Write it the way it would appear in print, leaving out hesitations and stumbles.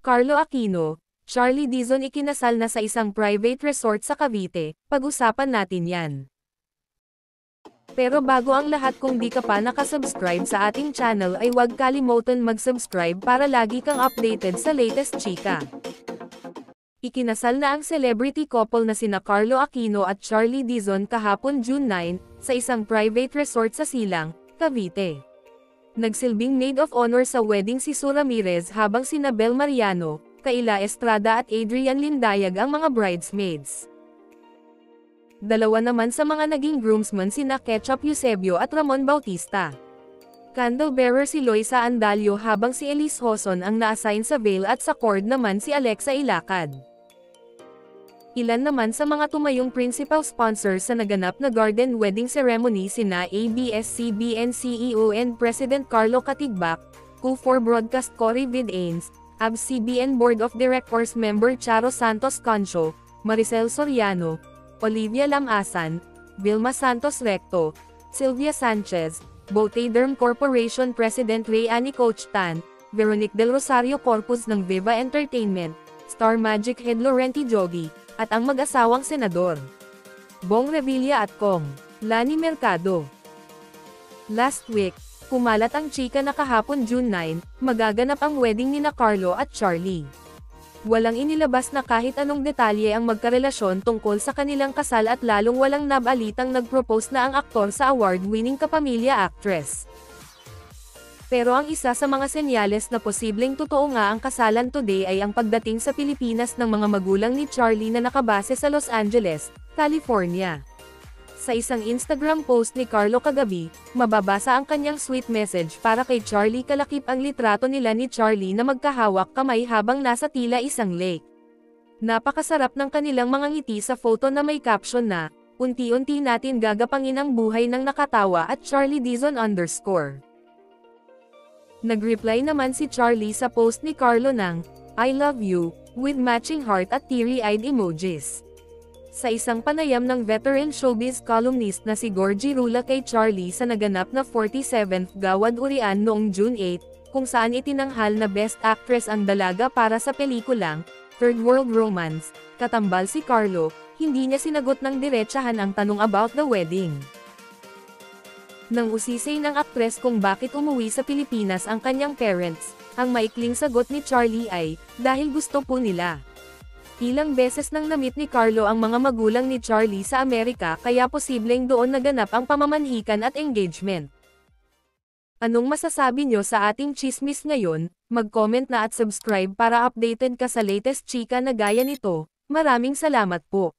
Carlo Aquino, Charlie Dizon ikinasal na sa isang private resort sa Cavite, pag-usapan natin yan. Pero bago ang lahat, kung di ka pa nakasubscribe sa ating channel ay huwag kalimutan mag-subscribe para lagi kang updated sa latest chika. Ikinasal na ang celebrity couple na sina Carlo Aquino at Charlie Dizon kahapon June 9, sa isang private resort sa Silang, Cavite. Nagsilbing maid of honor sa wedding si Sue Ramirez habang sina Bel Mariano, Kayla Estrada at Adrian Lindayag ang mga bridesmaids. Dalawa naman sa mga naging groomsmen sina Ketchup Eusebio at Ramon Bautista. Candle bearer si Loisa Andalio habang si Elise Hoson ang na-assign sa veil at sa cord naman si Alexa Ilacad. Ilan naman sa mga tumayong principal sponsors sa naganap na garden wedding ceremony sina ABS-CBN CEO and President Carlo Katigbak, Q4 Broadcast Cory Vidains, ABS-CBN Board of Directors member Charo Santos Concho, Maricel Soriano, Olivia Lamasan, Vilma Santos Recto, Sylvia Sanchez, Bote Derm Corporation President Ray Annie Coach Tan, Veronique Del Rosario Corpus ng Viva Entertainment, Star Magic Head Laurenti Jogi, at ang mag-asawang senador Bong Revilla at Kong Lani Mercado. Last week, kumalat ang chika na kahapon June 9, magaganap ang wedding nina Carlo at Charlie. Walang inilabas na kahit anong detalye ang magkarelasyon tungkol sa kanilang kasal at lalong walang nabalitang nag-propose na ang aktor sa award-winning kapamilya actress. Pero ang isa sa mga senyales na posibleng totoo nga ang kasalan today ay ang pagdating sa Pilipinas ng mga magulang ni Charlie na nakabase sa Los Angeles, California. Sa isang Instagram post ni Carlo kagabi, mababasa ang kanyang sweet message para kay Charlie. Kalakip ang litrato nila ni Charlie na magkahawak kamay habang nasa tila isang lake. Napakasarap ng kanilang mga ngiti sa photo na may caption na, "Unti-unti natin gagapangin ang buhay ng nakatawa at Charlie Dizon _ Nag-reply naman si Charlie sa post ni Carlo ng, "I love you," with matching heart at teary-eyed emojis. Sa isang panayam ng veteran showbiz columnist na si Gorgie Rula kay Charlie sa naganap na 47th Gawad Urian noong June 8, kung saan itinanghal na Best Actress ang dalaga para sa pelikulang Third World Romance, katambal si Carlo, hindi niya sinagot ng diretsahan ang tanong about the wedding. Nang usisay ng aktres kung bakit umuwi sa Pilipinas ang kanyang parents, ang maikling sagot ni Charlie ay, dahil gusto po nila. Ilang beses nang na-meet ni Carlo ang mga magulang ni Charlie sa Amerika kaya posibleng doon naganap ang pamamanhikan at engagement. Anong masasabi nyo sa ating chismis ngayon? Mag-comment na at subscribe para updated ka sa latest chika na gaya nito. Maraming salamat po.